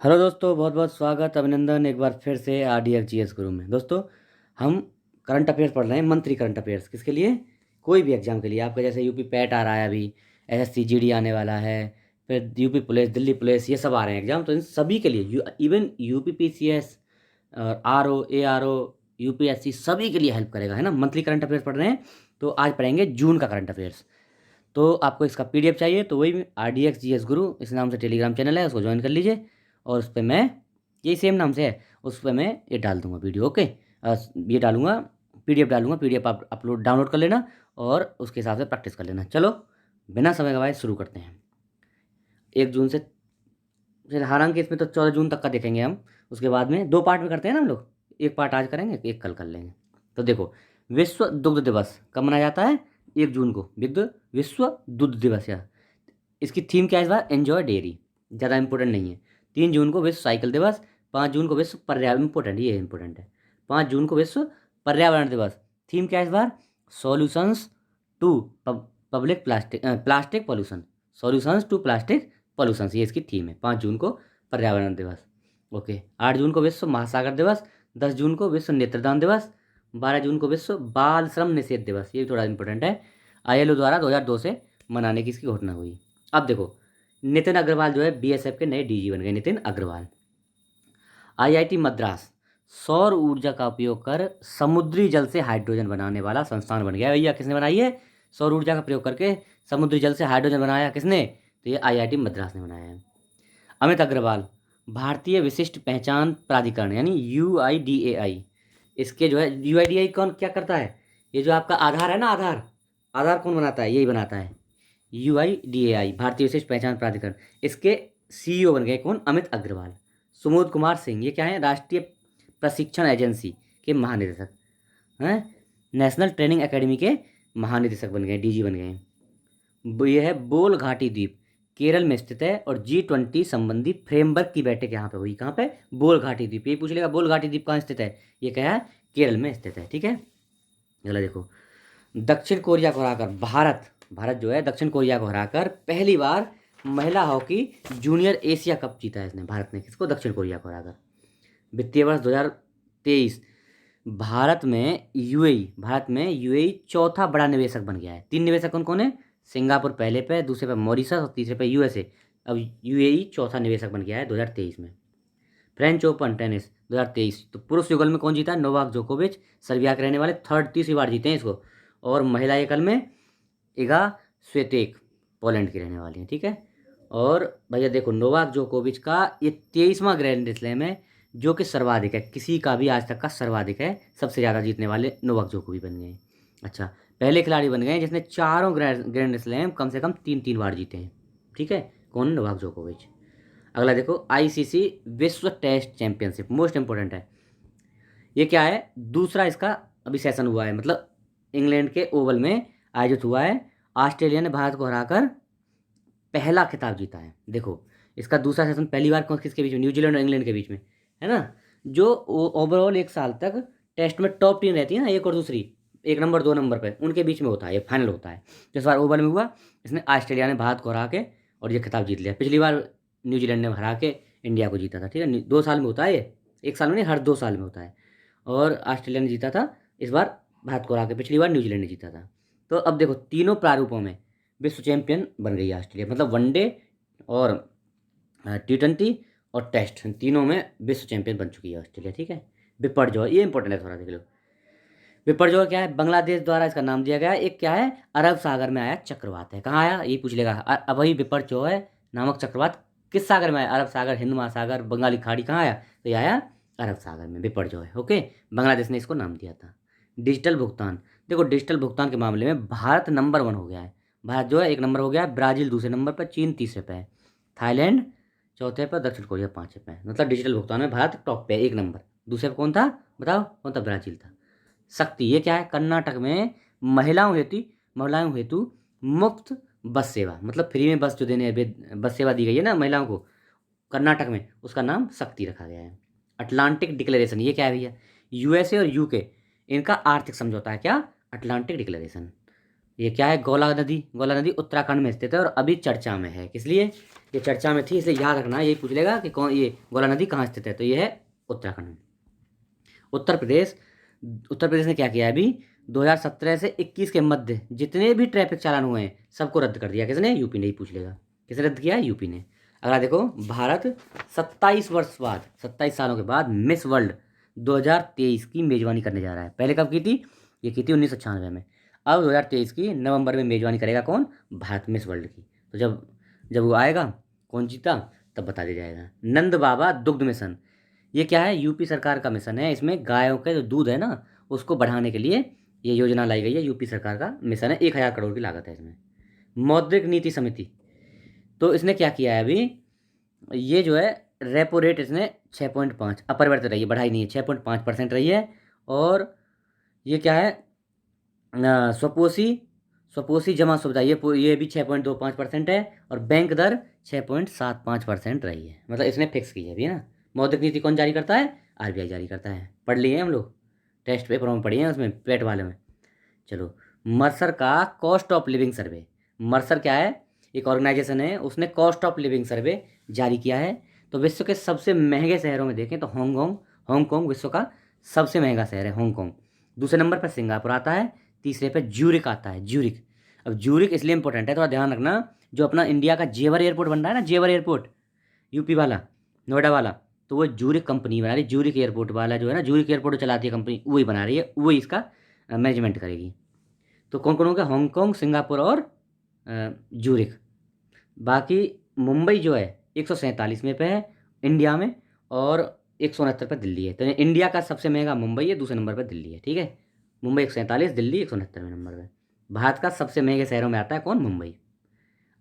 Hello दोस्तों, बहुत बहुत स्वागत अभिनंदन एक बार फिर से RDX GS गुरु में। दोस्तों, हम करंट अफेयर्स पढ़ रहे हैं, मंथली करंट अफेयर्स। किसके लिए? कोई भी एग्जाम के लिए। आपका जैसे यूपी पैट आ रहा है, अभी SSC GD आने वाला है, फिर यूपी पुलिस, दिल्ली पुलिस, ये सब आ रहे हैं एग्जाम। तो इन सभी के लिए, इवन यूपी PCS और RO ARO UPSC सभी के लिए हेल्प करेगा, है ना। मंथली करंट अफेयर्स पढ़ रहे हैं, तो आज पढ़ेंगे जून का करंट अफेयर्स। तो आपको इसका PDF चाहिए तो वही RDX GS गुरु इस नाम से टेलीग्राम चैनल है, उसको ज्वाइन कर लीजिए। और उस पर मैं, यही सेम नाम से है, उस पर मैं ये डाल दूंगा वीडियो। ओके, ये डालूंगा, PDF डालूंगा। PDF आप अपलोड डाउनलोड कर लेना और उसके हिसाब से प्रैक्टिस कर लेना। चलो, बिना समय गवाए शुरू करते हैं। 1 जून से, फिर हालांकि इसमें तो 14 जून तक का देखेंगे हम। उसके बाद में 2 पार्ट में करते हैं ना हम लोग। एक पार्ट आज करेंगे, एक कल कर लेंगे। तो देखो, विश्व दुग्ध दिवस कब मनाया जाता है? 1 जून को विश्व दुग्ध दिवस। या इसकी थीम क्या है इस बार? Enjoy dairy. ज़्यादा इंपॉर्टेंट नहीं है। 3 जून को विश्व साइकिल दिवस। 5 जून को विश्व पर्यावरण, इंपॉर्टेंट, ये इंपॉर्टेंट है। 5 जून को विश्व पर्यावरण दिवस। थीम क्या है इस बार? Solutions to public plastic pollution. Solutions to plastic pollution, ये इसकी थीम है। 5 जून को पर्यावरण दिवस। ओके। 8 जून को विश्व महासागर दिवस। 10 जून को विश्व नेत्रदान दिवस। 12 जून को विश्व बाल श्रम निषेध दिवस। ये भी थोड़ा इंपॉर्टेंट है। ILO द्वारा 2002 से मनाने की इसकी घोषणा हुई। अब देखो, नितिन अग्रवाल जो है BSF के नए DG बन गए, नितिन अग्रवाल। IIT मद्रास सौर ऊर्जा का उपयोग कर समुद्री जल से हाइड्रोजन बनाने वाला संस्थान बन गया। भैया, किसने बनाई है? सौर ऊर्जा का प्रयोग करके समुद्री जल से हाइड्रोजन बनाया, किसने? तो ये IIT मद्रास ने बनाया है। अमित अग्रवाल भारतीय विशिष्ट पहचान प्राधिकरण यानी UIDAI, इसके जो है UIDAI कौन क्या करता है? ये जो आपका आधार है ना, आधार आधार कौन बनाता है? यही बनाता है। UIDAI भारतीय विशिष्ट पहचान प्राधिकरण, इसके CEO बन गए कौन? अमित अग्रवाल। सुमोद कुमार सिंह, ये क्या है? राष्ट्रीय प्रशिक्षण एजेंसी के महानिदेशक हैं। नेशनल ट्रेनिंग एकेडमी के महानिदेशक बन गए, DG बन गए। ये है बोल घाटी द्वीप, केरल में स्थित है। और G20 संबंधी फ्रेमवर्क की बैठक यहाँ पे हुई। कहाँ पे? बोल घाटी द्वीप। ये पूछ लेगा बोल घाटी द्वीप कहाँ स्थित है? ये क्या है? केरल में स्थित है। ठीक है, अगला देखो। दक्षिण कोरिया को हराकर भारत जो है दक्षिण कोरिया को हराकर पहली बार महिला हॉकी जूनियर एशिया कप जीता है इसने। भारत ने किसको? दक्षिण कोरिया को हराकर। वित्तीय वर्ष 2023 भारत में UAE चौथा बड़ा निवेशक बन गया है। 3 निवेशक कौन कौन है? सिंगापुर पहले पे, दूसरे पे मॉरिशस और तीसरे पे USA। अब UAE चौथा निवेशक बन गया है 2023 में। फ्रेंच ओपन टेनिस 2023, तो पुरुष युगल में कौन जीता है? नोवाक जोकोविच, सर्बिया के रहने वाले, तीसरी बार जीते हैं इसको। और महिला एकल में इगा स्वेतेक, पोलैंड की रहने वाली है। ठीक है, और भैया देखो, नोवाक जोकोविच का ये 23वां ग्रैंड स्लैम है, जो कि सर्वाधिक है, किसी का भी आज तक का सर्वाधिक है। सबसे ज़्यादा जीतने वाले नोवाक जोकोविच बन गए। अच्छा, पहले खिलाड़ी बन गए जिसने चारों ग्रैंड स्लैम कम से कम 3 बार जीते हैं। ठीक है, कौन? नोवाक जोकोविच। अगला देखो, ICC विश्व टेस्ट चैंपियनशिप, मोस्ट इंपोर्टेंट है। ये क्या है? दूसरा इसका अभी सेशन हुआ है, मतलब इंग्लैंड के ओवल में आयोजित हुआ है। ऑस्ट्रेलिया ने भारत को हराकर पहला खिताब जीता है। देखो, इसका दूसरा सेशन पहली बार कौन किसके बीच में? न्यूजीलैंड और इंग्लैंड के बीच में, है ना। जो ओवरऑल एक साल तक टेस्ट में टॉप टीम रहती है ना, एक और दूसरी, 1 नंबर 2 नंबर पे, उनके बीच में होता है, ये फाइनल होता है। तो इस बार ओवल में हुआ, इसने ऑस्ट्रेलिया ने भारत को हरा के और ये खिताब जीत लिया। पिछली बार न्यूजीलैंड ने हरा के इंडिया को जीता था। ठीक है, 2 साल में होता है ये, एक साल में नहीं, हर 2 साल में होता है। और ऑस्ट्रेलिया ने जीता था, इस बार भारत को हरा के। पिछली बार न्यूजीलैंड ने जीता था। तो अब देखो, तीनों प्रारूपों में विश्व चैंपियन बन गई है ऑस्ट्रेलिया, मतलब वनडे और T20 और टेस्ट, तीनों में विश्व चैंपियन बन चुकी है ऑस्ट्रेलिया। ठीक है, विपर्जॉय, ये इंपॉर्टेंट है, थोड़ा देख लो। विपर्जॉय क्या है? बांग्लादेश द्वारा इसका नाम दिया गया है। एक क्या है? अरब सागर में आया चक्रवात है। कहाँ आया? ये पूछ लेगा। अब वही विपर्जॉय नामक चक्रवात किस सागर में आया? अरब सागर, हिंद महासागर, बंगाली खाड़ी, कहाँ आया? तो ये आया अरब सागर में, विपर्जॉय। ओके, बांग्लादेश ने इसको नाम दिया था। डिजिटल भुगतान, देखो डिजिटल भुगतान के मामले में भारत नंबर 1 हो गया है। भारत जो है 1 नंबर हो गया है, ब्राज़ील दूसरे नंबर पर, चीन तीसरे पे है, थाईलैंड चौथे पर, दक्षिण कोरिया 5वें पे है। मतलब डिजिटल भुगतान में भारत टॉप पे है, 1 नंबर। दूसरे पे कौन था? बताओ कौन था? ब्राज़ील था। शक्ति, ये क्या है? कर्नाटक में महिलाओं हेतु मुफ्त बस सेवा, मतलब फ्री में बस जो बस सेवा दी गई है ना महिलाओं को कर्नाटक में, उसका नाम शक्ति रखा गया है। अटलांटिक डिक्लेरेशन, ये क्या है भैया? USA और UK, इनका आर्थिक समझौता है। क्या? Atlantic declaration. ये क्या है, गोला नदी। गोला नदी उत्तराखंड में स्थित है और अभी चर्चा में है। किस लिए ये चर्चा में थी, इसे याद रखना। यही पूछ लेगा कि कौन, ये गोला नदी कहाँ स्थित है, तो ये है उत्तराखंड में। उत्तर प्रदेश, उत्तर प्रदेश ने क्या किया है अभी, 2017 से 21 के मध्य जितने भी ट्रैफिक चालान हुए हैं सबको रद्द कर दिया। किसने, यूपी ने। ही पूछ लेगा किसने रद्द किया, यूपी ने। अगला देखो, भारत 27 वर्ष बाद, 27 सालों के बाद मिस वर्ल्ड 2023 की मेजबानी करने जा रहा है। पहले कब की थी, ये की थी 1996 में। अब 2023 की नवंबर में मेजबानी करेगा कौन, भारत, मिस वर्ल्ड की। तो जब जब वो आएगा, कौन जीता, तब बता दिया जाएगा। नंद बाबा दुग्ध मिशन, ये क्या है, यूपी सरकार का मिशन है। इसमें गायों का जो दूध है ना, उसको बढ़ाने के लिए ये योजना लाई गई है। यूपी सरकार का मिशन है, 1000 करोड़ की लागत है इसमें। मौद्रिक नीति समिति, तो इसने क्या किया है अभी, ये जो है रेपो रेट इसने 6.5 अपरिवर्तित रही है, बढ़ाई नहीं है, 6.5% रही है। और ये क्या है, स्वपोषी स्वपोषी जमा सुविधा, ये भी 6.25% है। और बैंक दर 6.75% रही है। मतलब इसने फिक्स की है अभी ना। मौद्रिक नीति कौन जारी करता है, आरबीआई जारी करता है। पढ़ लिए हैं हम लोग, टेस्ट पेपर में पढ़ी हैं, उसमें पेट वाले में। चलो, मर्सर का cost of living survey. Mercer क्या है, एक ऑर्गेनाइजेशन है, उसने कॉस्ट ऑफ लिविंग सर्वे जारी किया है। तो विश्व के सबसे महंगे शहरों में देखें तो हांगकांग विश्व का सबसे महंगा शहर है, हांगकांग। दूसरे नंबर पर सिंगापुर आता है, तीसरे पे ज्यूरिक आता है, ज्यूरिक। अब ज्यूरिक इसलिए इंपॉर्टेंट है, थोड़ा ध्यान रखना, जो अपना इंडिया का जेवर एयरपोर्ट बन रहा है ना, जेवर एयरपोर्ट यूपी वाला, नोएडा वाला, तो वो ज्यूरिक कंपनी बना रही है। ज्यूरिक एयरपोर्ट वाला जो है ना, ज्यूरिक एयरपोर्ट चलाती है कंपनी, वही बना रही है, वही इसका मैनेजमेंट करेगी। तो कौन कौन हो गया, हांगकांग, सिंगापुर और ज्यूरिक। बाकी मुंबई जो है 147वें पे है इंडिया में, और 169 पे दिल्ली है। तो इंडिया का सबसे महंगा मुंबई है, दूसरे नंबर पर दिल्ली है, ठीक है। मुंबई 147, दिल्ली 169वें नंबर पे। भारत का सबसे महंगे शहरों में आता है कौन, मुंबई।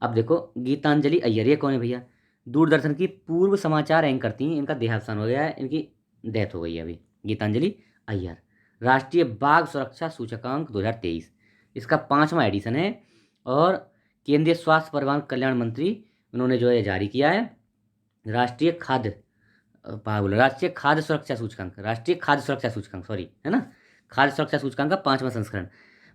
अब देखो, गीतांजलि अय्यर, ये कौन है भैया, दूरदर्शन की पूर्व समाचार एंकर थी, इनका देहावसान हो गया है, इनकी डेथ हो गई है अभी। गीतांजलि अय्यर। राष्ट्रीय बाघ सुरक्षा सूचकांक 2023, इसका 5वां एडिशन है। और केंद्रीय स्वास्थ्य परिवहन कल्याण मंत्री, उन्होंने जो है जारी किया है। राष्ट्रीय खाद्य राष्ट्रीय खाद्य सुरक्षा सूचकांक, राष्ट्रीय खाद्य सुरक्षा सूचकांक, सॉरी, है ना, खाद्य सुरक्षा सूचकांक का 5वां संस्करण।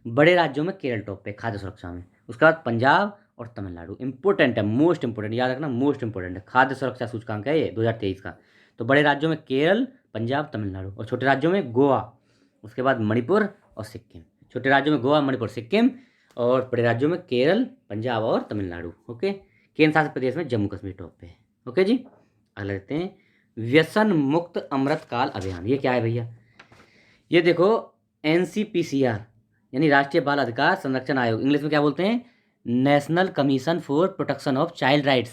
बड़े राज्यों में केरल टॉप पे खाद्य सुरक्षा में, उसके बाद पंजाब और तमिलनाडु। इंपॉर्टेंट है, मोस्ट इंपॉर्टेंट, याद रखना, मोस्ट इंपॉर्टेंट है, खाद्य सुरक्षा सूचकांक है ये 2023 का। तो बड़े राज्यों में केरल, पंजाब, तमिलनाडु, और छोटे राज्यों में गोवा, उसके बाद मणिपुर और सिक्किम। छोटे राज्यों में गोवा, मणिपुर, सिक्किम, और बड़े राज्यों में केरल, पंजाब और तमिलनाडु। ओके, केंद्र शासित प्रदेश में जम्मू कश्मीर टॉप पे है। ओके जी, अगला देखते हैं, व्यसन मुक्त अमृत काल अभियान। ये क्या है भैया, ये देखो, एनसीपीसीआर यानी राष्ट्रीय बाल अधिकार संरक्षण आयोग, इंग्लिश में क्या बोलते हैं, national commission for protection of child rights,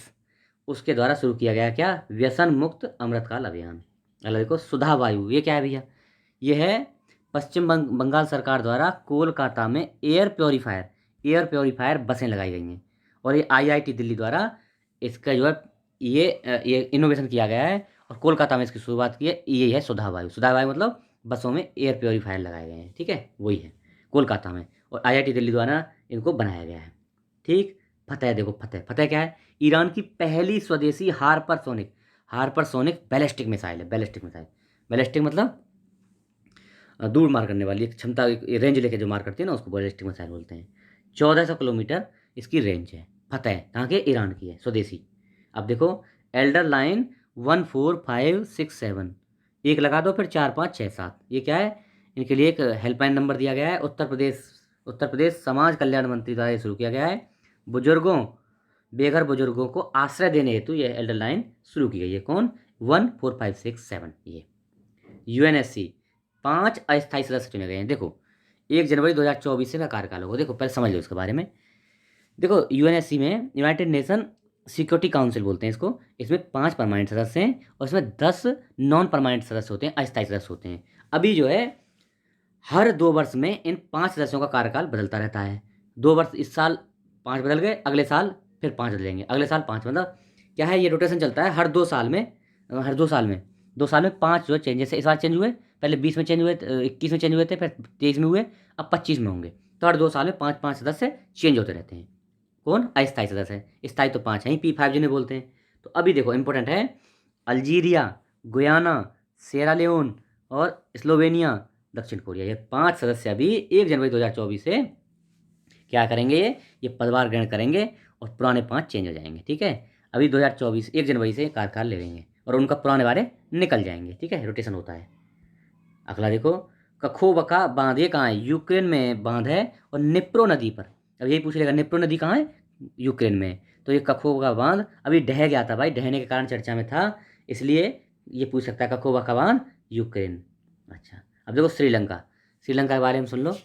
उसके द्वारा शुरू किया गया क्या, व्यसन मुक्त अमृतकाल अभियान। अगला देखो, सुधा वायु, ये क्या है भैया, ये है पश्चिम बंगाल सरकार द्वारा कोलकाता में एयर प्योरीफायर बसें लगाई गई हैं। और ये आईआईटी दिल्ली द्वारा इसका जो है ये इनोवेशन किया गया है, और कोलकाता में इसकी शुरुआत की है। ये है सुधा वायु। सुधा वायु मतलब बसों में एयर प्योरीफायर लगाए गए हैं, ठीक है, वही है कोलकाता में, और आईआईटी दिल्ली द्वारा इनको बनाया गया है, ठीक। फतेह, देखो फतेह, फतेह क्या है, ईरान की पहली स्वदेशी हार्परसोनिक बैलिस्टिक मिसाइल है। बैलिस्टिक मतलब दूर मार करने वाली, एक क्षमता, एक रेंज लेके जो मार करती है ना, उसको बैलिस्टिक मिसाइल बोलते हैं। 1400 किलोमीटर इसकी रेंज है। फतेह कहाँ की, ईरान की है, स्वदेशी। अब देखो, एल्डर लाइन 14567, एक लगा दो फिर 4567, ये क्या है, इनके लिए एक हेल्पलाइन नंबर दिया गया है। उत्तर प्रदेश समाज कल्याण मंत्री द्वारा शुरू किया गया है। बेघर बुजुर्गों को आश्रय देने हेतु यह एल्डर लाइन शुरू की गई है। कौन, 14567। ये यूएनएससी 5 अस्थायी सदस्य चुने गए हैं। देखो, 1 जनवरी 2024 से का कार्यकाल होगा। देखो पहले समझ लो इसके बारे में। देखो, यूएनएससी में यूनाइटेड नेशन सिक्योरिटी काउंसिल बोलते हैं इसको। इसमें 5 परमानेंट सदस्य हैं, और इसमें 10 नॉन परमानेंट सदस्य होते हैं, अस्थायी सदस्य होते हैं। अभी जो है हर 2 वर्ष में इन 5 सदस्यों का कार्यकाल बदलता रहता है। 2 वर्ष, इस साल 5 बदल गए, अगले साल फिर 5 बदलेंगे, अगले साल 5, मतलब क्या है, ये रोटेशन चलता है हर 2 साल में। 2 साल में 5 जो चेंजेस है, इस बार चेंज हुए, पहले 20 में चेंज हुए, 21 में चेंज हुए थे, फिर 23 में हुए, अब 25 में होंगे। तो हर 2 साल में 5 5 सदस्य चेंज होते रहते हैं। कौन, अस्थायी सदस्य है, स्थायी तो 5 हैं, P5 जिन्हें बोलते हैं। तो अभी देखो इंपॉर्टेंट है, अल्जीरिया, गुयाना, सेरालियोन और स्लोवेनिया, दक्षिण कोरिया, ये 5 सदस्य अभी 1 जनवरी 2024 से क्या करेंगे ये पदभार ग्रहण करेंगे और पुराने 5 चेंज हो जाएंगे। ठीक है, अभी 2024 1 जनवरी से कार्यकाल ले लेंगे और उनका पुराने वाले निकल जाएंगे। ठीक है, रोटेशन होता है। अगला देखो, कखोबका बांध ये कहाँ है? यूक्रेन में बांध है और निप्रो नदी पर। अब यही पूछ लेगा निप्रो नदी कहाँ है? यूक्रेन में। तो ये कखोबका बांध अभी ढह गया था भाई, ढहने के कारण चर्चा में था, इसलिए ये पूछ सकता है कखोबका बांध यूक्रेन। अच्छा, अब देखो श्रीलंका, श्रीलंका के बारे में सुन लो।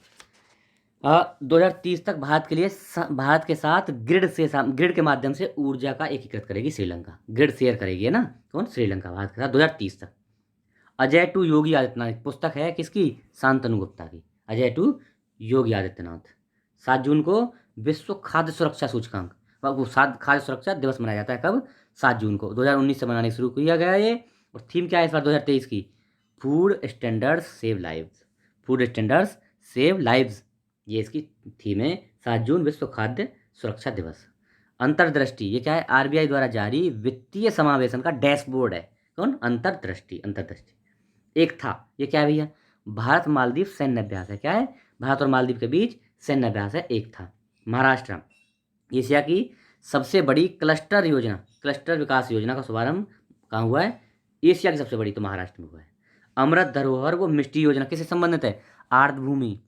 2030 तक भारत के साथ ग्रिड के माध्यम से ऊर्जा का एकीकृत करेगी श्रीलंका। ग्रिड शेयर करेगी, है ना? कौन? श्रीलंका भारत के साथ 2030 तक। अजय टू योगी आदित्यनाथ पुस्तक है किसकी? शांतनु गुप्ता की। अजय टू योगी आदित्यनाथ। 7 जून को विश्व खाद्य सुरक्षा सूचकांक, वो खाद्य सुरक्षा दिवस मनाया जाता है कब? 7 जून को। 2019 से मनाने शुरू किया गया ये। और थीम क्या है इस बार 2023 की? Food standards save lives. Food standards save lives, ये इसकी थीम है। 7 जून विश्व खाद्य सुरक्षा दिवस। अंतर्दृष्टि, ये क्या है? आरबीआई द्वारा जारी वित्तीय समावेशन का डैशबोर्ड है। कौन? अंतर्दृष्टि। अंतर्दृष्टि। एक था, ये क्या है भैया? भारत मालदीव सैन्य अभ्यास है। क्या है? भारत और मालदीव के बीच सैन्य अभ्यास है। एक था। महाराष्ट्र, एशिया की सबसे बड़ी क्लस्टर योजना, क्लस्टर विकास योजना का शुभारंभ कहाँ हुआ है? एशिया की सबसे बड़ी तो महाराष्ट्र में हुआ है। अमृत धरोहर वो मिष्टी योजना किससे संबंधित है? आर्द्रभूमि,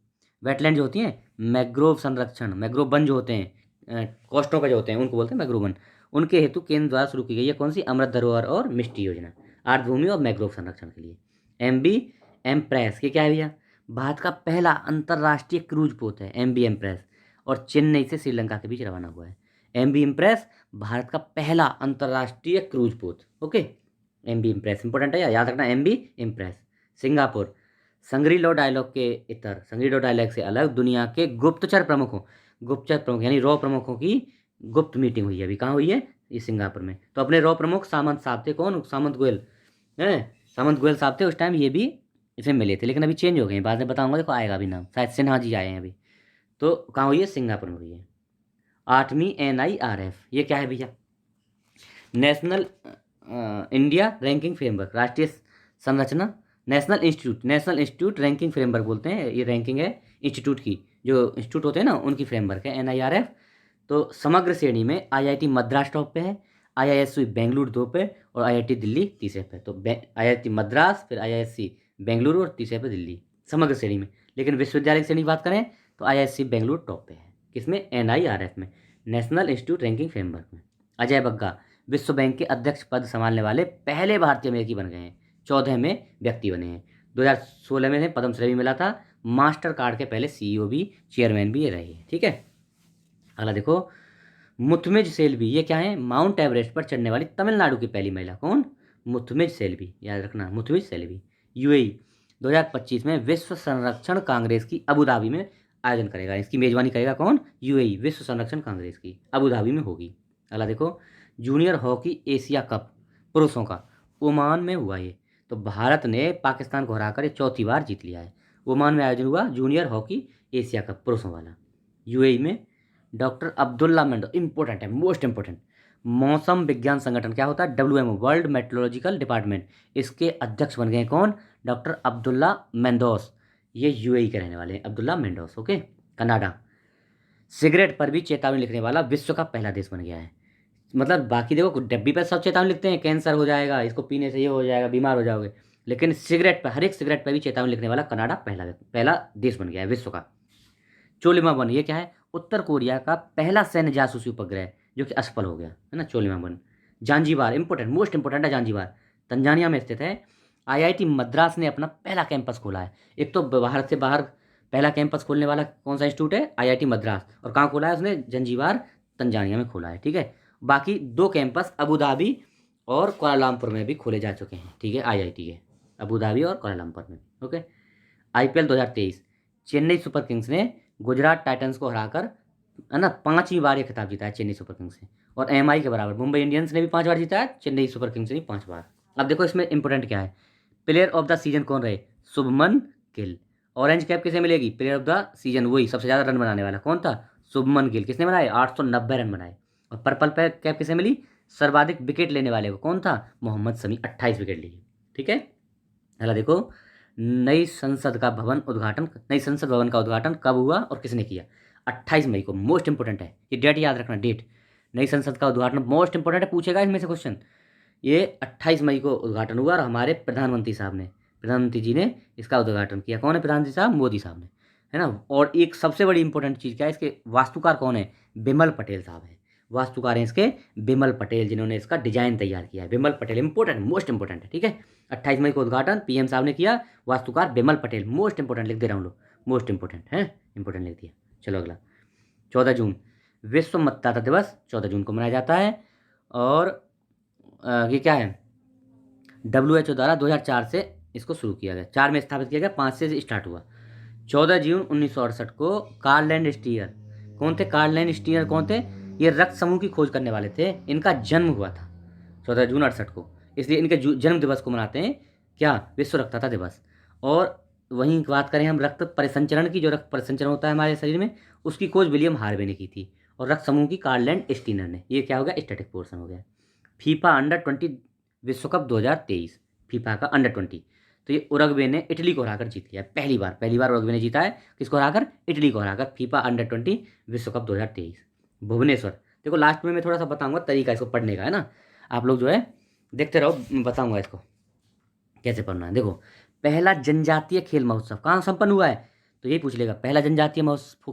वेटलैंड जो होती हैं, मैग्रोव संरक्षण, मैग्रोव वन जो होते हैं, कोस्टों पे जो होते हैं उनको बोलते हैं मैग्रोव वन, उनके हेतु केंद्र द्वारा शुरू की गई है। कौन सी? अमृत धरोहर और मिष्टी योजना, आर्द्रभूमि और मैग्रोव संरक्षण के लिए। MV एम्प्रेस, ये क्या है भैया? भारत का पहला अंतर्राष्ट्रीय क्रूज पोत है MV एम्प्रेस, और चेन्नई से श्रीलंका के बीच रवाना हुआ है। MV इम्प्रेस भारत का पहला अंतर्राष्ट्रीय क्रूज पोत। ओके, MV इम्प्रेस इंपॉर्टेंट है, याद रखना MV इम्प्रेस। सिंगापुर, संगरी लो डायलॉग के इतर, संगरी लो डायलॉग से अलग दुनिया के गुप्तचर प्रमुख यानी रॉ प्रमुखों की गुप्त मीटिंग हुई है। अभी कहाँ हुई है? ये सिंगापुर में। तो अपने रॉ प्रमुख सामंत साहब थे। कौन? सामंत गोयल है, सामंत गोयल साहब थे उस टाइम, ये भी इसमें मिले थे, लेकिन अभी चेंज हो गए हैं, बाद में बताऊंगा। देखो आएगा अभी नाम, शायद सिन्हा जी आए हैं अभी। तो कहाँ हुई है? सिंगापुर में हुई है। 8वीं NIRF, ये क्या है भैया? नेशनल इंडिया रैंकिंग फ्रेमवर्क, राष्ट्रीय संरचना, नेशनल इंस्टीट्यूट रैंकिंग फ्रेमवर्क बोलते हैं। ये रैंकिंग है इंस्टीट्यूट की, जो इंस्टीट्यूट होते हैं ना उनकी फ्रेमवर्क है NIRF। तो समग्र श्रेणी में IIT मद्रास टॉप पे है, IISc बेंगलुरु 2 पे और IIT दिल्ली तीसरे पे। तो IIT मद्रास, फिर IISc बेंगलुरु और तीसरे पे दिल्ली, समग्र श्रेणी में। लेकिन विश्वविद्यालय की श्रेणी की बात करें तो IISc बेंगलुरु टॉप पे है। किसमें? NIRF में, नेशनल इंस्टीट्यूट रैंकिंग फ्रेमवर्क में। अजय बग्गा विश्व बैंक के अध्यक्ष पद संभालने वाले पहले भारतीय अमेरिकी बन गए हैं, 14वें व्यक्ति बने हैं। 2016 में इन्हें पद्मश्री भी मिला था। मास्टर कार्ड के पहले CEO भी, चेयरमैन भी ये रहे हैं। ठीक है, अगला देखो, मुथमिज सेल्वी, ये क्या है? माउंट एवरेस्ट पर चढ़ने वाली तमिलनाडु की पहली महिला। कौन? मुथमिज सेल्वी, याद रखना, मुथमिज सेल्वी। UAE 2025 में विश्व संरक्षण कांग्रेस की अबू धाबी में आयोजन करेगा। इसकी मेजबानी करेगा कौन? UAE, विश्व संरक्षण कांग्रेस की अबू धाबी में होगी। अगला देखो, जूनियर हॉकी एशिया कप पुरुषों का ओमान में हुआ ये। तो भारत ने पाकिस्तान को हराकर ये चौथी बार जीत लिया है। ओमान में आयोजन हुआ जूनियर हॉकी एशिया कप पुरुषों वाला। UAE में डॉक्टर अब्दुल्ला मेंडोस, इंपॉर्टेंट है, मोस्ट इंपॉर्टेंट, मौसम विज्ञान संगठन क्या होता है? WMO, वर्ल्ड मेट्रोलॉजिकल डिपार्टमेंट, इसके अध्यक्ष बन गए कौन? डॉक्टर अब्दुल्ला मेंडोस। ये UAE के रहने वाले हैं, अब्दुल्ला मेंडोस। ओके, कनाडा, सिगरेट पर भी चेतावनी लिखने वाला विश्व का पहला देश बन गया है। मतलब बाकी देखो डब्बी पर सब चेतावनी लिखते हैं, कैंसर हो जाएगा, इसको पीने से ये हो जाएगा, बीमार हो जाओगे, लेकिन सिगरेट पर, हर एक सिगरेट पर भी चेतावनी लिखने वाला कनाडा पहला देश बन गया है विश्व का। चोलिमा वन, ये क्या है? उत्तर कोरिया का पहला सैन्य जासूसी उपग्रह जो कि असफल हो गया है ना, Chollima one. Zanzibar, important, most important है जांजीबार, तंजानिया में स्थित है। IIT मद्रास ने अपना पहला कैंपस खोला है। एक तो भारत से बाहर पहला कैंपस खोलने वाला कौन सा इंस्टीट्यूट है? IIT मद्रास। और कहाँ खोला है उसने? जंजीबार, तंजानिया में खोला है। ठीक है, बाकी 2 कैंपस अबू धाबी और कुआलालंपुर में भी खोले जा चुके हैं। ठीक है, IIT के अबू धाबी और कुआलालंपुर में। Okay, IPL 2023, Chennai super Kings ने गुजरात टाइटंस को हराकर, है ना, 5वीं बार ये खिताब जीता है चेन्नई सुपर किंग्स ने। और MI के बराबर मुंबई इंडियंस ने भी 5 बार जीता है, चेन्नई सुपर किंग्स ने भी 5 बार। अब देखो इसमें इंपॉर्टेंट क्या है? प्लेयर ऑफ द सीजन कौन रहे? शुभमन गिल। ऑरेंज कैप किसे मिलेगी? प्लेयर ऑफ द सीजन, वही सबसे ज़्यादा रन बनाने वाला कौन था? शुभमन गिल। किसने बनाए? 890 रन बनाए। और पर्पल कैप किसे मिली? सर्वाधिक विकेट लेने वाले को कौन था? मोहम्मद शमी, 28 विकेट लिए। ठीक है, अगला देखो, नई संसद भवन का उद्घाटन कब हुआ और किसने किया? 28 मई को, मोस्ट इंपॉर्टेंट है ये डेट, याद रखना डेट। नई संसद का उद्घाटन मोस्ट इंपॉर्टेंट है, पूछेगा इसमें से क्वेश्चन। ये 28 मई को उद्घाटन हुआ और हमारे प्रधानमंत्री जी ने इसका उद्घाटन किया। कौन है प्रधानमंत्री साहब? मोदी साहब ने, है ना। और एक सबसे बड़ी इंपॉर्टेंट चीज़ क्या है, इसके वास्तुकार कौन है? बिमल पटेल साहब हैं, वास्तुकार हैं इसके बिमल पटेल, जिन्होंने इसका डिजाइन तैयार किया है। Bimal Patel important, most important है, ठीक है। 28 मई को उद्घाटन पीएम साहब ने किया, वास्तुकार बिमल पटेल, मोस्ट इंपॉर्टेंट लिख दे रहा हूँ लोग, मोस्ट इंपॉर्टेंट है, इंपॉर्टेंट लिख दिया। चलो अगला, 14 जून विश्व मतदाता दिवस 14 जून को मनाया जाता है। और ये क्या है, WHO द्वारा 2004 से इसको शुरू किया गया, 4 में स्थापित किया गया, 5 से स्टार्ट हुआ। 14 जून 1968 को कार्ल एंड स्टीयर, कौन थे कार्ल एंड स्टीयर, कौन थे? ये रक्त समूह की खोज करने वाले थे, इनका जन्म हुआ था 14 जून 68 को, इसलिए इनके जन्म दिवस को मनाते हैं क्या? विश्व रक्तदाता दिवस। और वहीं बात करें हम रक्त परिसंचरण की, जो रक्त परिसंचरण होता है हमारे शरीर में, उसकी खोज विलियम हार्वे ने की थी, और रक्त समूह की कार्ल एंड स्टीनर ने। ये क्या हो गया? स्टैटिक पोर्शन हो गया। फीफा अंडर-20 विश्व कप 2023, फीफा का अंडर-20, तो ये उरुग्वे ने इटली को हराकर जीत लिया, पहली बार उरुग्वे ने जीता है, किसको हराकर? इटली को हराकर, फीफा अंडर-20 विश्व कप 2023। भुवनेश्वर, देखो लास्ट में मैं थोड़ा सा बताऊंगा तरीका इसको पढ़ने का, है ना। आप लोग जो है देखते रहो, बताऊंगा इसको कैसे पढ़ना है। देखो, पहला जनजातीय खेल महोत्सव कहाँ संपन्न हुआ है? तो यही पूछ लेगा, पहला जनजातीय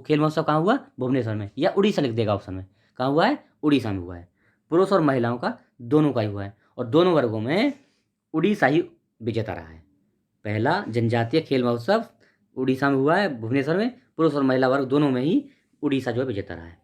खेल महोत्सव कहाँ हुआ? भुवनेश्वर में, या उड़ीसा लिख देगा ऑप्शन में। कहाँ हुआ है? उड़ीसा में हुआ है। पुरुष और महिलाओं का दोनों का ही हुआ है, और दोनों वर्गों में उड़ीसा ही विजेता रहा है। पहला जनजातीय खेल महोत्सव उड़ीसा में हुआ है, भुवनेश्वर में, पुरुष और महिला वर्ग दोनों में ही उड़ीसा जो है विजेता रहा है।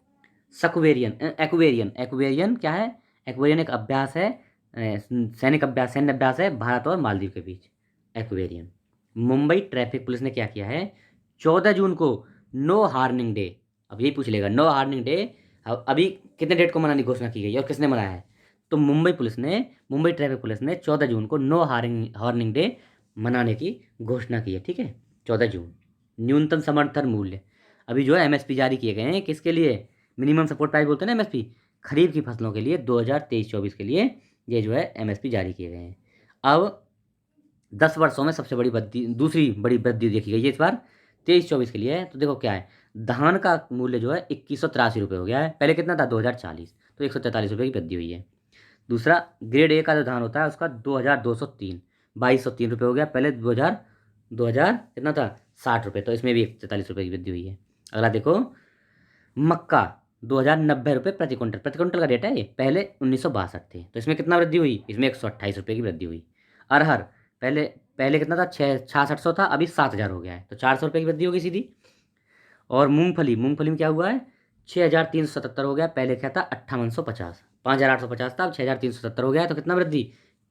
सक्वेरियन, एक्वेरियन क्या है? एक्वेरियन एक अभ्यास है, सैन्य अभ्यास है भारत और मालदीव के बीच, एक्वेरियन। मुंबई ट्रैफिक पुलिस ने क्या किया है? 14 जून को नो हार्निंग डे, अब यही पूछ लेगा, नो हार्निंग डे अभी कितने डेट को मनाने की घोषणा की गई है और किसने मनाया है? तो मुंबई ट्रैफिक पुलिस ने 14 जून को नो हार्निंग डे मनाने की घोषणा की है, ठीक है। 14 जून। न्यूनतम समर्थन मूल्य, अभी जो है MSP जारी किए गए हैं, किसके लिए? मिनिमम सपोर्ट प्राइस बोलते हैं ना MSP, खरीफ की फसलों के लिए 2023-24 के लिए ये जो है MSP जारी किए गए हैं। अब 10 वर्षों में सबसे बड़ी वृद्धि, दूसरी बड़ी वृद्धि देखी गई है इस बार 23-24 के लिए है। तो देखो क्या है, धान का मूल्य जो है 2183 रुपये हो गया है, पहले कितना था? 2040, तो 143 रुपये की वृद्धि हुई है। दूसरा, ग्रेड A का जो धान होता है उसका 2203 2203 रुपये हो गया, पहले 2000 कितना था? 60 रुपये, तो इसमें भी 143 रुपये की वृद्धि हुई है। अगला देखो, मक्का 2090 रुपये प्रति क्विंटल का रेट है ये, पहले 1962 थे, तो इसमें कितना वृद्धि हुई? इसमें 128 रुपये की वृद्धि हुई। अरहर पहले पहले कितना था? 6600 था, अभी 7000 हो गया है, तो 400 रुपये की वृद्धि होगी सीधी। और मूंगफली में क्या हुआ है? 6377 हो गया, पहले क्या था? 5850, 5850 था, अब 6377 हो गया है, तो कितना वृद्धि?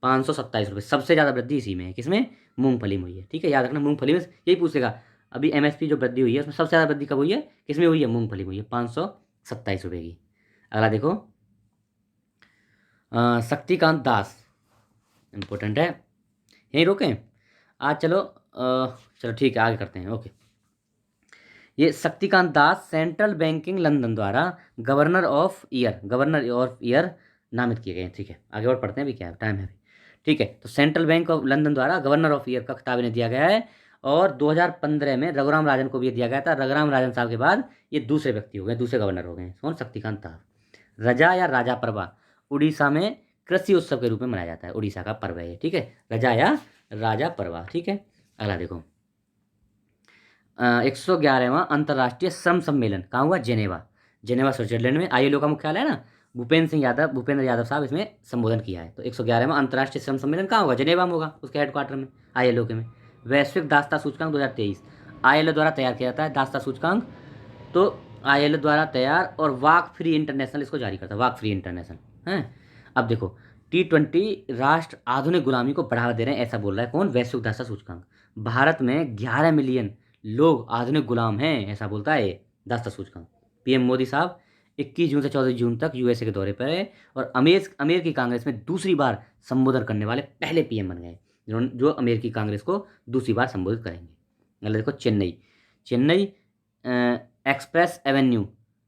527 रुपये। सबसे ज़्यादा वृद्धि इसी में है, किसमें? मूंगफली में हुई है, ठीक है, याद रखना। मूंगफली में यही पूछेगा, अभी MSP जो वृद्धि हुई है उसमें सबसे ज़्यादा वृद्धि कब हुई है? किसमें हुई है? मूंगफली में हुई है, 527 रुपये की। अगला देखो, शक्तिकांत दास, इम्पोर्टेंट है, यहीं रोकें आज, चलो ठीक है, आगे करते हैं, ओके। ये Shaktikanta Das central banking London द्वारा गवर्नर ऑफ ईयर नामित किए गए हैं, ठीक है। आगे और पढ़ते हैं, अभी क्या है, टाइम है अभी, ठीक है। तो सेंट्रल बैंक ऑफ लंदन द्वारा गवर्नर ऑफ ईयर का खिताब इन्हें दिया गया है, और 2015 में रघुराम राजन को भी दिया गया था। रघुराम राजन साहब के बाद ये दूसरे व्यक्ति हो गए, दूसरे गवर्नर हो गए। कौन? शक्तिकांत दास। रजा या राजा परवा उड़ीसा में कृषि उत्सव के रूप में मनाया जाता है, उड़ीसा का पर्व है ये, ठीक है, रजा या राजा परवा, ठीक है। अगला देखो, 111वां अंतर्राष्ट्रीय श्रम सम्मेलन कहाँ हुआ? जेनेवा स्विट्जरलैंड में। ILO का मुख्यालय है ना, भूपेंद्र यादव साहब इसमें संबोधन किया है। तो 111वां अंतर्राष्ट्रीय श्रम सम्मेलन कहाँ होगा? जेनेवा में होगा, उसके हेडक्वार्टर में, ILO के में। वैश्विक दास्ता सूचकांक 2023 ILO द्वारा तैयार किया जाता है, दास्ता सूचकांक तो ILO द्वारा तैयार, और वाक फ्री इंटरनेशनल इसको जारी करता है, वाक फ्री इंटरनेशनल है। अब देखो, T20 राष्ट्र आधुनिक गुलामी को बढ़ावा दे रहे हैं, ऐसा बोल रहा है कौन? वैश्विक दास्ता सूचकांक। भारत में 11 मिलियन लोग आधुनिक गुलाम हैं, ऐसा बोलता है ये दास्ता सूचकांक। PM मोदी साहब 21 जून से 14 जून तक USA के दौरे पर है, और अमेरिकी कांग्रेस में दूसरी बार संबोधन करने वाले पहले PM बन गए, जो अमेरिकी कांग्रेस को दूसरी बार संबोधित करेंगे। मतलब देखो, चेन्नई एक्सप्रेस एवेन्यू,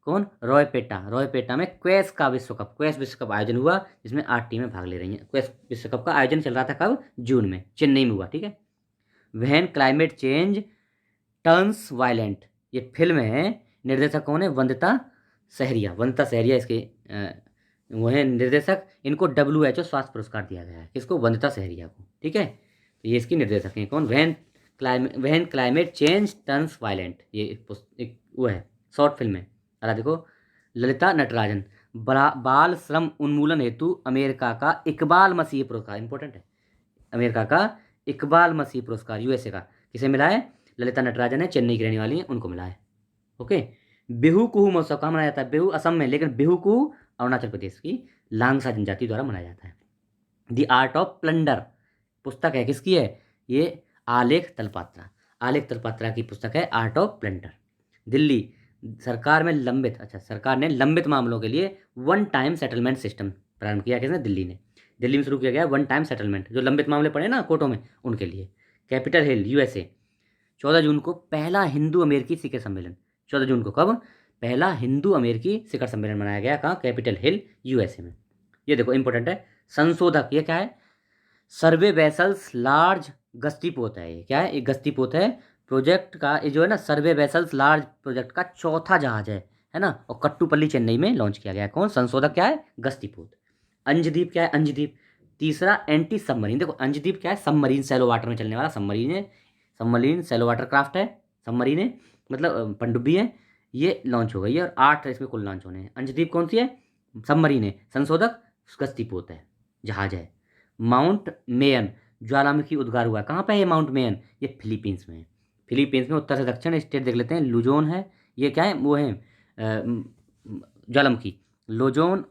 कौन? रॉयपेटा में क्वेस विश्व कप आयोजन हुआ, जिसमें 8 टीमें भाग ले रही हैं। क्वेस विश्व कप का आयोजन चल रहा था कब? जून में, चेन्नई में हुआ, ठीक है। When climate change turns violent, ये फिल्म है, निर्देशक कौन है? वंदिता सहरिया। वंदिता सहरिया इसके वो है निर्देशक। इनको WHO स्वास्थ्य पुरस्कार दिया गया है। किसको? वंदिता सहरिया को। ठीक है, तो ये इसकी निर्देशक हैं। कौन? When climate change turns violent, ये एक वो है, शॉर्ट फिल्म है। अरे देखो, ललिता नटराजन, बाल श्रम उन्मूलन हेतु अमेरिका का इकबाल मसीह पुरस्कार, इंपॉर्टेंट है, अमेरिका का इकबाल मसीह पुरस्कार USA का किसे मिला है? ललिता नटराजन है, चेन्नई की रहने वाली है, उनको मिला है। ओके। बिहू कुहू महोत्सव कहाँ मनाया जाता है? बिहू असम में, लेकिन बिहू कुहू अरुणाचल प्रदेश की लांगसा जनजाति द्वारा मनाया जाता है। द आर्ट ऑफ प्लंडर पुस्तक है, किसकी है? ये आलेख तलपात्रा। आलेख तलपात्रा की पुस्तक है आर्ट ऑफ प्लंडर। दिल्ली सरकार में लंबित, अच्छा, सरकार ने लंबित मामलों के लिए वन टाइम सेटलमेंट सिस्टम प्रारंभ किया। किसने? दिल्ली ने। दिल्ली में शुरू किया गया वन टाइम सेटलमेंट, जो लंबित मामले पड़े ना कोर्टों में, उनके लिए। कैपिटल हिल USA, 14 जून को पहला हिंदू अमेरिकी शिखर सम्मेलन। 14 जून को कब? पहला हिंदू अमेरिकी शिखर सम्मेलन मनाया गया। कहाँ? कैपिटल हिल USA में। ये देखो इंपॉर्टेंट है। संशोधक, ये क्या है? सर्वे वेसल्स लार्ज गस्तीपोत है। ये क्या है? एक गस्तीपोत है प्रोजेक्ट का, ये जो है ना, सर्वे वेसल्स लार्ज प्रोजेक्ट का चौथा जहाज है ना, और कट्टुपल्ली चेन्नई में लॉन्च किया गया। कौन? संशोधक क्या है? गस्तीपोत। अंजदीप क्या है? अंजदीप तीसरा एंटी सबमरीन। देखो अंजदीप क्या है? सबमरीन, सैलो वाटर में चलने वाला सबमरीन है। सबमरीन सैलो वाटर क्राफ्ट है, सबमरीन है, मतलब पनडुब्बी है। ये लॉन्च हो गई है और 8 इसमें कुल लॉन्च होने हैं। अंजदीप कौन सी है? सबमरीन है। संशोधक गस्तीपोत है, जहाज है। माउंट मेयन ज्वालामुखी उद्गार हुआ। कहाँ पे है ये माउंट मेयन? ये फिलीपींस में है। फिलीपींस में उत्तर से दक्षिण स्टेट देख लेते हैं। लुजोन है, ये क्या है? वो है ज्वालामुखी। लुजोन,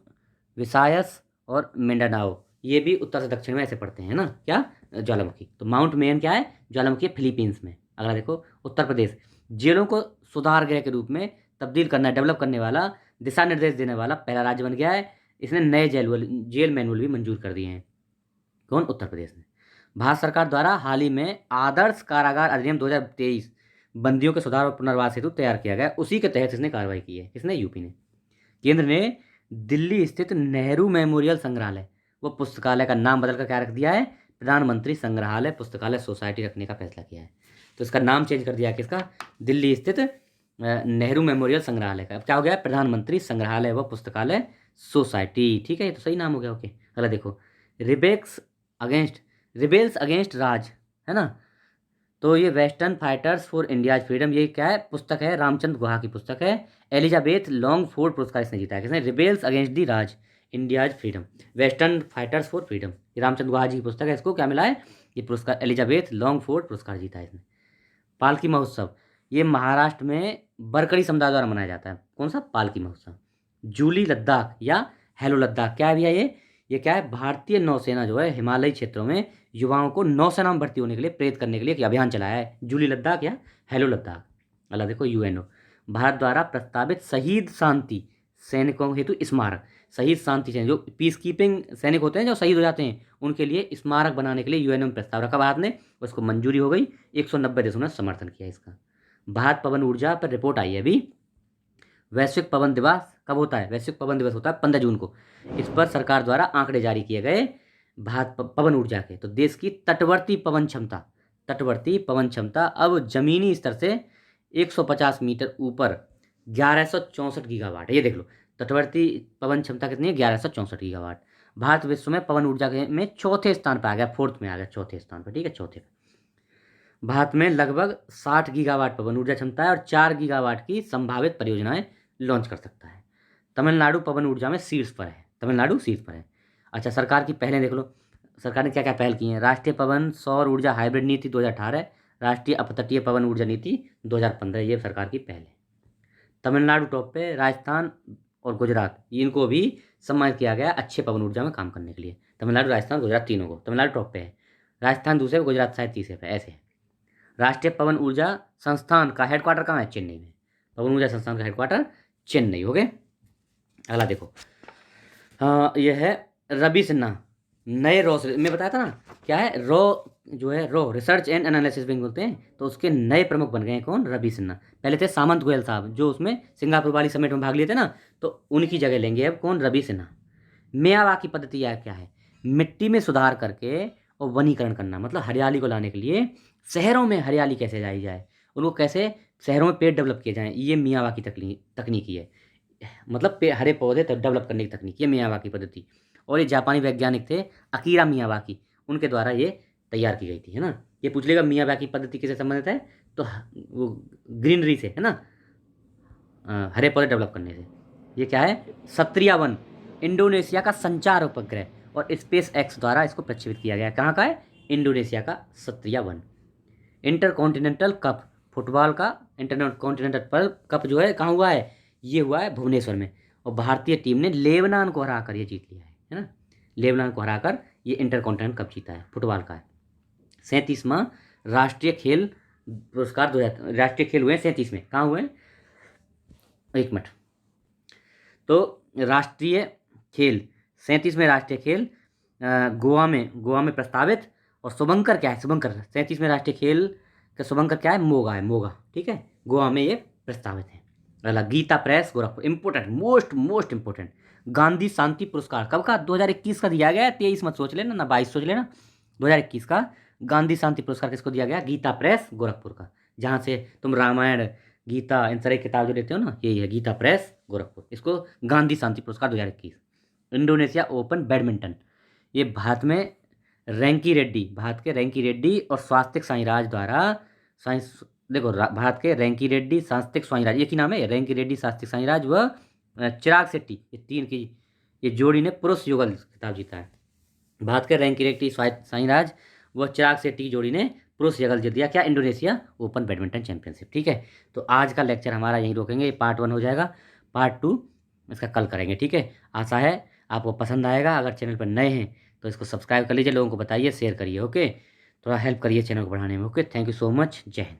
विसायस और मिंडानाओ, ये भी उत्तर से दक्षिण में ऐसे पड़ते हैं ना, क्या? ज्वालामुखी। तो माउंट मेयन क्या है? ज्वालामुखी, फिलीपींस में। अगला देखो, उत्तर प्रदेश जेलों को सुधार गृह के रूप में तब्दील करना, डेवलप करने वाला, दिशा निर्देश देने वाला पहला राज्य बन गया है। इसने नए जेल मैनुअल भी मंजूर कर दिए हैं। कौन? उत्तर प्रदेश ने। भारत सरकार द्वारा हाल ही में आदर्श कारागार अधिनियम 2023 बंदियों के सुधार और पुनर्वास हेतु तैयार किया गया। उसी के तहत इसने कार्रवाई की है। किसने? यूपी ने। केंद्र ने दिल्ली स्थित नेहरू मेमोरियल संग्रहालय वो पुस्तकालय का नाम बदलकर क्या रख दिया है? प्रधानमंत्री संग्रहालय पुस्तकालय सोसाइटी रखने का फैसला किया है। तो इसका नाम चेंज कर दिया है। किसका? दिल्ली स्थित नेहरू मेमोरियल संग्रहालय का। अब क्या हो गया? प्रधानमंत्री संग्रहालय व पुस्तकालय सोसाइटी। ठीक है, ये तो सही नाम हो गया। ओके, अगला देखो, रिबेल्स अगेंस्ट राज, है ना, तो ये western fighters for India's freedom, ये क्या है? पुस्तक है, रामचंद्र गुहा की पुस्तक है। एलिजाबेथ लॉन्गफोर्ड पुरस्कार इसने जीता है। किसने? Rebels against the Raj, India's freedom, western fighters for freedom, ये रामचंद्र गुहा जी की पुस्तक है। इसको क्या मिला है? ये पुरस्कार एलिजाबेथ लॉन्गफोर्ड पुरस्कार जीता है इसने। पालकी महोत्सव, ये महाराष्ट्र में बरकड़ी समुदाय द्वारा मनाया जाता है। कौन सा? पालकी महोत्सव। जूली लद्दाख या हेलो लद्दाख, क्या है भैया ये क्या है? भारतीय नौसेना जो है हिमालयी क्षेत्रों में युवाओं को नौसेना में भर्ती होने के लिए प्रेरित करने के लिए एक अभियान चलाया है। जूली लद्दाख या हेलो लद्दाख। अगला देखो, UNO, भारत द्वारा प्रस्तावित शहीद शांति सैनिकों हेतु स्मारक। शहीद शांति सैनिक जो पीस कीपिंग सैनिक होते हैं, जो शहीद हो जाते हैं, उनके लिए स्मारक बनाने के लिए UNO में प्रस्ताव रखा भारत ने। उसको मंजूरी हो गई। 190 देशों ने समर्थन किया इसका। भारत पवन ऊर्जा पर रिपोर्ट आई है अभी। वैश्विक पवन दिवस कब होता है? वैश्विक पवन दिवस होता है 15 जून को। इस पर सरकार द्वारा आंकड़े जारी किए गए भारत पवन ऊर्जा के। तो देश की तटवर्ती पवन क्षमता अब जमीनी स्तर से 150 मीटर ऊपर 1164 गीगावाट है। ये देख लो, तटवर्ती पवन क्षमता कितनी है? 1164 गीगावाट। भारत विश्व में पवन ऊर्जा में चौथे स्थान पर आ गया, 4th में आ गया, चौथे स्थान पर। ठीक है, चौथे पर। भारत में लगभग 60 गीगावाट पवन ऊर्जा क्षमता है और 4 गीगावाट की संभावित परियोजनाएं लॉन्च कर सकता है। तमिलनाडु पवन ऊर्जा में शीर्ष पर है। तमिलनाडु शीर्ष पर है। अच्छा, सरकार की पहलें देख लो, सरकार ने क्या क्या पहल की है। राष्ट्रीय पवन सौर ऊर्जा हाइब्रिड नीति 2018, राष्ट्रीय अपतटीय पवन ऊर्जा नीति 2015, ये सरकार की पहल है। तमिलनाडु टॉप पे, राजस्थान और गुजरात, इनको भी सम्मानित किया गया अच्छे पवन ऊर्जा में काम करने के लिए। तमिलनाडु, राजस्थान, गुजरात, तीनों को। तमिलनाडु टॉप पे है, राजस्थान दूसरे पे, गुजरात शायद तीसरे पे, ऐसे है। राष्ट्रीय पवन ऊर्जा संस्थान का हेडक्वार्टर कहाँ है? चेन्नई में। पवन ऊर्जा संस्थान का हेडक्वार्टर चेन्नई। हो गए। अगला देखो, यह है रवि सिन्हा, नए रॉ, मैं बताया था ना, क्या है? Raw research and analysis wing बोलते हैं। तो उसके नए प्रमुख बन गए हैं। कौन? रवि सिन्हा। पहले थे सामंत गोयल साहब, जो उसमें सिंगापुर वाली समिट में भाग लिए थे ना, तो उनकी जगह लेंगे अब। कौन? रवि सिन्हा। मियावाकी पद्धति क्या है? मिट्टी में सुधार करके और वनीकरण करना, मतलब हरियाली को लाने के लिए शहरों में हरियाली कैसे लाई जाए, उनको कैसे शहरों में पेड़ डेवलप किए जाएँ, ये मियावाकी तकनीकी है। मतलब हरे पौधे डेवलप करने की तकनीक, ये मियावाकी पद्धति। और ये जापानी वैज्ञानिक थे अकीरा मियावाकी, उनके द्वारा ये तैयार की गई थी, है ना। ये पूछ लेगा मियावाकी पद्धति किससे संबंधित है, तो वो ग्रीनरी से, है ना, हरे पौधे डेवलप करने से। ये क्या है, सत्रिया वन, इंडोनेशिया का संचार उपग्रह और स्पेस एक्स द्वारा इसको प्रक्षेपित किया गया। कहाँ का है, इंडोनेशिया का Sattriya one. Intercontinental cup, football का इंटरकॉन्टिनेंटल कप जो है कहाँ हुआ है, ये हुआ है भुवनेश्वर में। और भारतीय टीम ने लेबनान को हराकर ये जीत लिया है ना, लेबनान को हराकर ये इंटरकॉन्टिनेंटल कप जीता है, फुटबॉल का है। 37वां राष्ट्रीय खेल पुरस्कार 2000, राष्ट्रीय खेल हुए हैं 37 में, कहाँ हुए हैं, एक मिनट। तो राष्ट्रीय खेल 37 में राष्ट्रीय खेल गोवा में प्रस्तावित। और शुभंकर क्या है, शुभंकर 37 में राष्ट्रीय खेल का शुभंकर क्या है, मोगा है, मोगा, ठीक है, गोवा में ये प्रस्तावित है। अगला Gita press Gorakhpur, important, most important, Gandhi शांति पुरस्कार कब का, 2021 का दिया गया है, 23 मत सोच लेना ना, 22 सोच लेना, 2021 का गांधी शांति पुरस्कार किसको दिया गया, गीता प्रेस गोरखपुर का, जहाँ से तुम रामायण गीता इन सारी किताब जो लेते हो ना, यही है गीता प्रेस गोरखपुर, इसको गांधी शांति पुरस्कार 2021। इंडोनेशिया ओपन बैडमिंटन, ये भारत के रैंकी रेड्डी और स्वास्तिक साईराज द्वारा देखो भारत के रैंकी रेड्डी, स्वास्तिक साईराज, एक ही नाम है, रैंकी रेड्डी, स्वास्तिक साईराज व चिराग शेट्टी, ये तीन की ये जोड़ी ने पुरुष युगल खिताब जीता है। भारत के रैंकी रेड्डी, साईराज व चिराग शेट्टी की जोड़ी ने पुरुष युगल जीत दिया, क्या, इंडोनेशिया ओपन बैडमिंटन चैंपियनशिप। ठीक है, तो आज का लेक्चर हमारा यहीं रोकेंगे, पार्ट 1 हो जाएगा, पार्ट 2 इसका कल करेंगे। ठीक है, आशा है आपको पसंद आएगा। अगर चैनल पर नए हैं तो इसको सब्सक्राइब कर लीजिए, लोगों को बताइए, शेयर करिए, ओके, थोड़ा हेल्प करिए चैनल को बढ़ाने में। Okay, thank you so much, जय हिंद।